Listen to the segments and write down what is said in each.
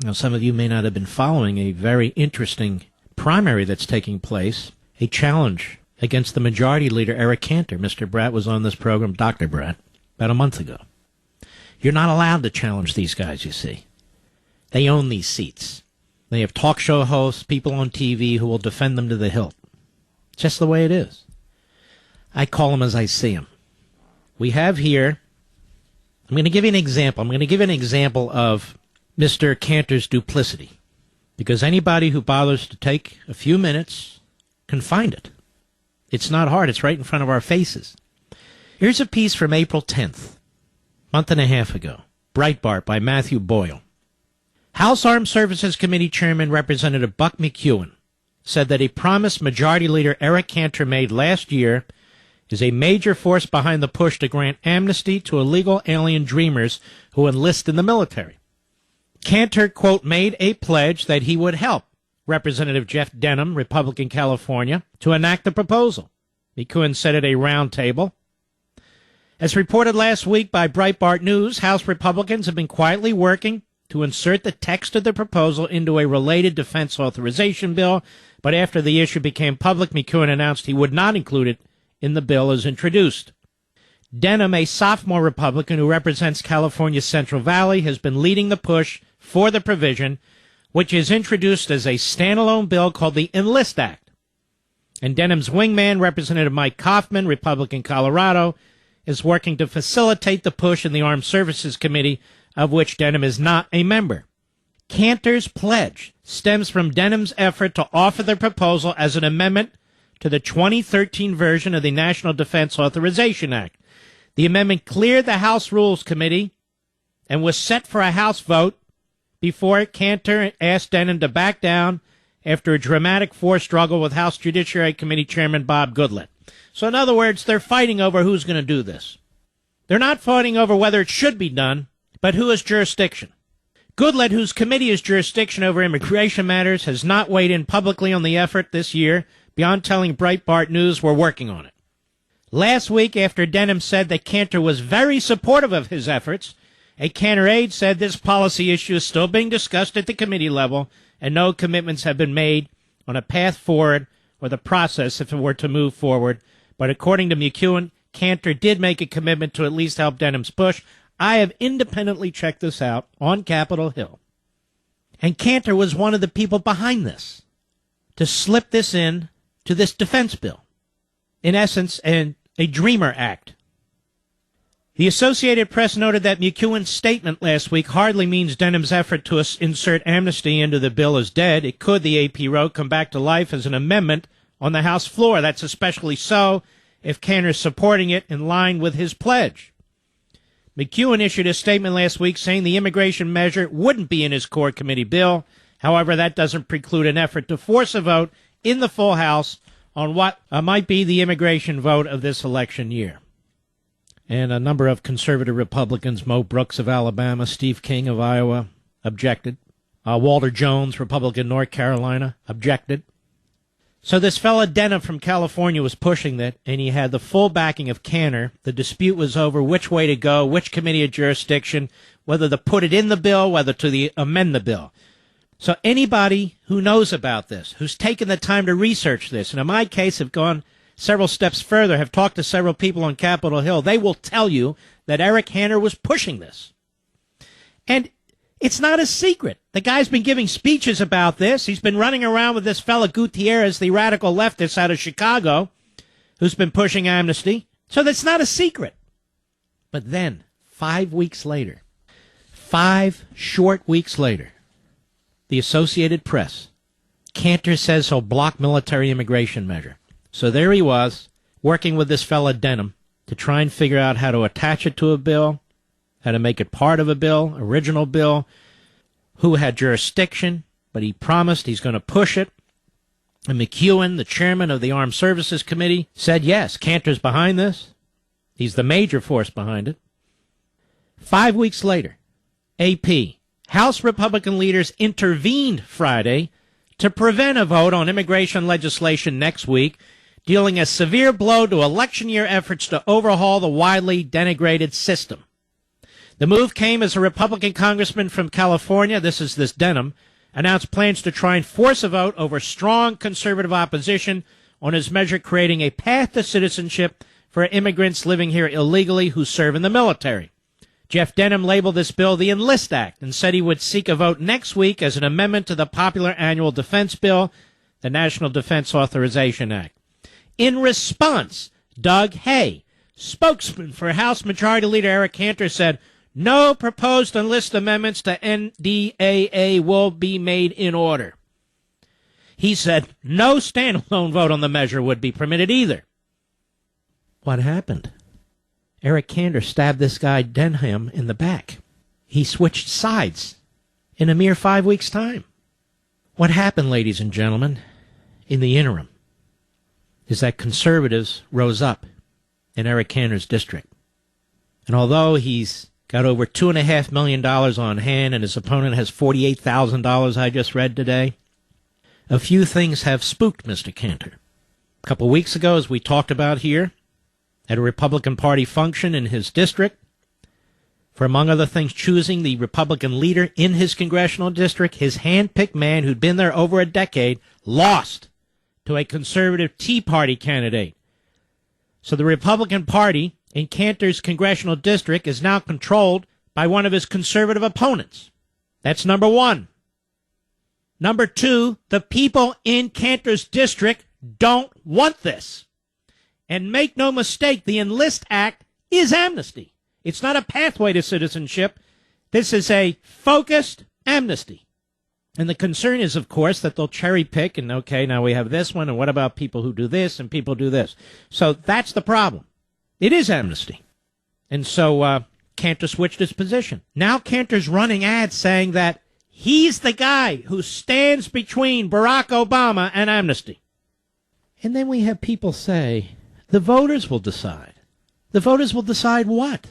Now, some of you may not have been following a very interesting primary that's taking place, a challenge against the majority leader, Eric Cantor. Mr. Bratt was on this program, Dr. Bratt, about a month ago. You're not allowed to challenge these guys, you see. They own these seats. They have talk show hosts, people on TV who will defend them to the hilt. Just the way it is. I call them as I see them. We have here, I'm going to give you an example. I'm going to give you an example of Mr. Cantor's duplicity, because anybody who bothers to take a few minutes can find it. It's not hard. It's right in front of our faces. Here's a piece from April 10th, month and a half ago. Breitbart by Matthew Boyle. House Armed Services Committee Chairman Representative Buck McEwen said that a promise Majority Leader Eric Cantor made last year is a major force behind the push to grant amnesty to illegal alien dreamers who enlist in the military. Cantor, quote, made a pledge that he would help Representative Jeff Denham, Republican California, to enact the proposal. McEwen said at a round table. As reported last week by Breitbart News, House Republicans have been quietly working to insert the text of the proposal into a related defense authorization bill, but after the issue became public, McEwen announced he would not include it in the bill as introduced. Denham, a sophomore Republican who represents California's Central Valley, has been leading the push for the provision, which is introduced as a standalone bill called the Enlist Act. And Denham's wingman, Representative Mike Kaufman, Republican Colorado, is working to facilitate the push in the Armed Services Committee, of which Denham is not a member. Cantor's pledge stems from Denham's effort to offer the proposal as an amendment to the 2013 version of the National Defense Authorization Act. The amendment cleared the House Rules Committee and was set for a House vote before Cantor asked Denham to back down after a dramatic force struggle with House Judiciary Committee Chairman Bob Goodlatte. So in other words, they're fighting over who's going to do this. They're not fighting over whether it should be done, but who has jurisdiction. Goodlatte, whose committee has jurisdiction over immigration matters, has not weighed in publicly on the effort this year beyond telling Breitbart News we're working on it. Last week, after Denham said that Cantor was very supportive of his efforts, a Cantor aide said this policy issue is still being discussed at the committee level and no commitments have been made on a path forward or the process if it were to move forward. But according to McEwen, Cantor did make a commitment to at least help Denham's push. I have independently checked this out on Capitol Hill. And Cantor was one of the people behind this, to slip this in to this defense bill. In essence, a Dreamer Act. The Associated Press noted that McEwen's statement last week hardly means Denham's effort to insert amnesty into the bill is dead. It could, the AP wrote, come back to life as an amendment on the House floor. That's especially so if Cantor is supporting it in line with his pledge. McEwen issued a statement last week saying the immigration measure wouldn't be in his core committee bill. However, that doesn't preclude an effort to force a vote in the full House on what might be the immigration vote of this election year. And a number of conservative Republicans, Mo Brooks of Alabama, Steve King of Iowa, objected. Walter Jones, Republican North Carolina, objected. So this fella Denham from California was pushing that, and he had the full backing of Cantor. The dispute was over which way to go, which committee of jurisdiction, whether to put it in the bill, whether to amend the bill. So anybody who knows about this, who's taken the time to research this, and in my case have gone several steps further, have talked to several people on Capitol Hill, they will tell you that Eric Cantor was pushing this. And it's not a secret. The guy's been giving speeches about this. He's been running around with this fella Gutierrez, the radical leftist out of Chicago, who's been pushing amnesty. So that's not a secret. But then, 5 weeks later, 5 short weeks later, the Associated Press, Cantor says he'll block military immigration measure. So there he was, working with this fella Denham to try and figure out how to attach it to a bill, how to make it part of a bill, original bill, who had jurisdiction, but he promised he's going to push it. And McEwen, the chairman of the Armed Services Committee, said, yes, Cantor's behind this. He's the major force behind it. 5 weeks later, AP, House Republican leaders intervened Friday to prevent a vote on immigration legislation next week, dealing a severe blow to election year efforts to overhaul the widely denigrated system. The move came as a Republican congressman from California, this is this Denham, announced plans to try and force a vote over strong conservative opposition on his measure creating a path to citizenship for immigrants living here illegally who serve in the military. Jeff Denham labeled this bill the Enlist Act and said he would seek a vote next week as an amendment to the popular annual defense bill, the National Defense Authorization Act. In response, Doug Hay, spokesman for House Majority Leader Eric Cantor, said, "No proposed enlist amendments to NDAA will be made in order." He said no standalone vote on the measure would be permitted either. What happened? Eric Cantor stabbed this guy Denham in the back. He switched sides in a mere 5 weeks' time. What happened, ladies and gentlemen, in the interim, is that conservatives rose up in Eric Cantor's district. And although he's got over $2.5 million on hand and his opponent has $48,000, I just read today, a few things have spooked Mr. Cantor. A couple of weeks ago, as we talked about here, at a Republican Party function in his district, for among other things choosing the Republican leader in his congressional district, his hand-picked man who'd been there over a decade lost to a conservative Tea Party candidate. So the Republican Party in Cantor's congressional district is now controlled by one of his conservative opponents. That's number one. Number two, the people in Cantor's district don't want this. And make no mistake, the Enlist Act is amnesty. It's not a pathway to citizenship. This is a focused amnesty. And the concern is, of course, that they'll cherry pick and, okay, now we have this one, and what about people who do this and people do this? So that's the problem. It is amnesty. And so Cantor switched his position. Now Cantor's running ads saying that he's the guy who stands between Barack Obama and amnesty. And then we have people say, the voters will decide. The voters will decide what?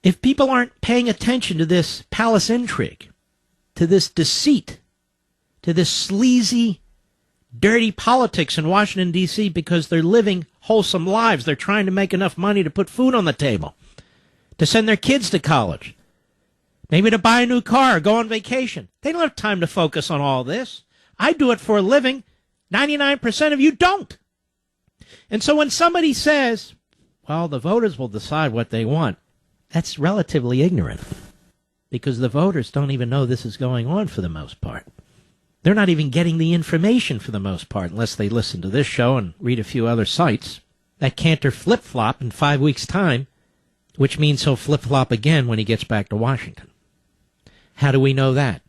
If people aren't paying attention to this palace intrigue, to this deceit, to this sleazy, dirty politics in Washington, D.C., because they're living wholesome lives. They're trying to make enough money to put food on the table, to send their kids to college, maybe to buy a new car or go on vacation. They don't have time to focus on all this. I do it for a living. 99% of you don't. And so when somebody says, well, the voters will decide what they want, that's relatively ignorant, because the voters don't even know this is going on for the most part. They're not even getting the information for the most part, unless they listen to this show and read a few other sites. That Cantor flip-flop in 5 weeks' time, which means he'll flip-flop again when he gets back to Washington. How do we know that?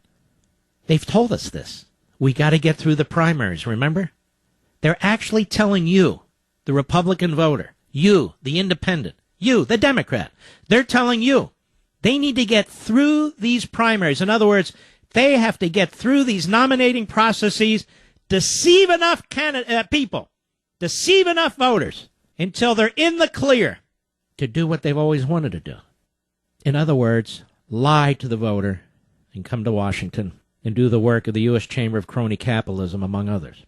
They've told us this. We got to get through the primaries, remember? They're actually telling you, the Republican voter, you, the independent, you, the Democrat, they're telling you they need to get through these primaries. In other words, they have to get through these nominating processes, deceive enough people, deceive enough voters until they're in the clear to do what they've always wanted to do. In other words, lie to the voter and come to Washington and do the work of the U.S. Chamber of Crony Capitalism, among others.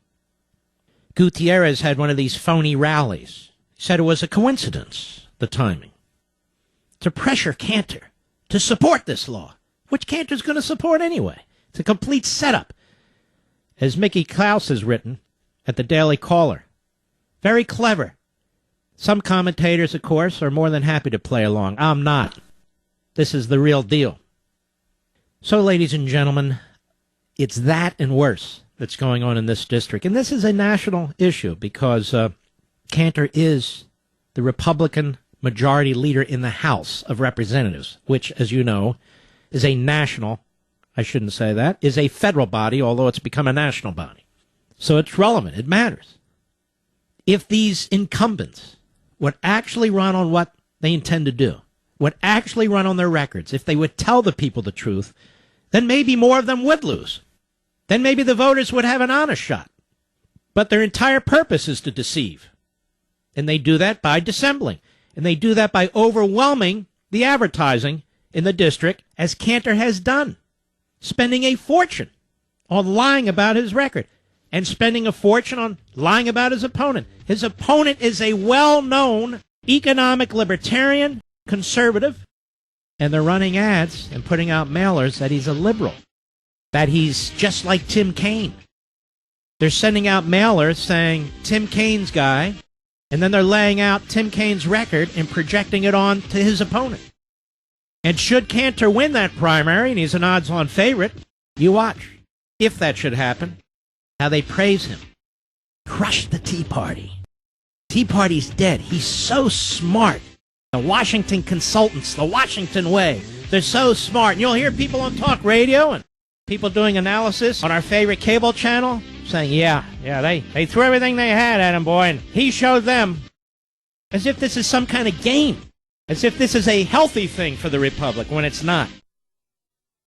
Gutierrez had one of these phony rallies. He said it was a coincidence, the timing, to pressure Cantor to support this law, which Cantor's going to support anyway. It's a complete setup. As Mickey Klaus has written at the Daily Caller. Very clever. Some commentators, of course, are more than happy to play along. I'm not. This is the real deal. So, ladies and gentlemen, it's that and worse that's going on in this district. And this is a national issue because Cantor is the Republican majority leader in the House of Representatives, which, as you know, is a national, I shouldn't say that, is a federal body, although it's become a national body. So it's relevant. It matters. If these incumbents would actually run on what they intend to do, would actually run on their records, if they would tell the people the truth, then maybe more of them would lose. Then maybe the voters would have an honest shot. But their entire purpose is to deceive. And they do that by dissembling. And they do that by overwhelming the advertising in the district, as Cantor has done, spending a fortune on lying about his record and spending a fortune on lying about his opponent. His opponent is a well-known economic libertarian, conservative, And they're running ads and putting out mailers that he's a liberal, that he's just like Tim Kaine. They're sending out mailers saying, Tim Kaine's guy, and then they're laying out Tim Kaine's record and projecting it on to his opponent. And should Cantor win that primary, and he's an odds-on favorite, you watch, if that should happen, how they praise him. Crush the Tea Party. Tea Party's dead. He's so smart. The Washington consultants, the Washington way, they're so smart. And you'll hear people on talk radio and people doing analysis on our favorite cable channel saying, yeah, they threw everything they had at him, boy, and he showed them. As if this is some kind of game. As if this is a healthy thing for the Republic when it's not.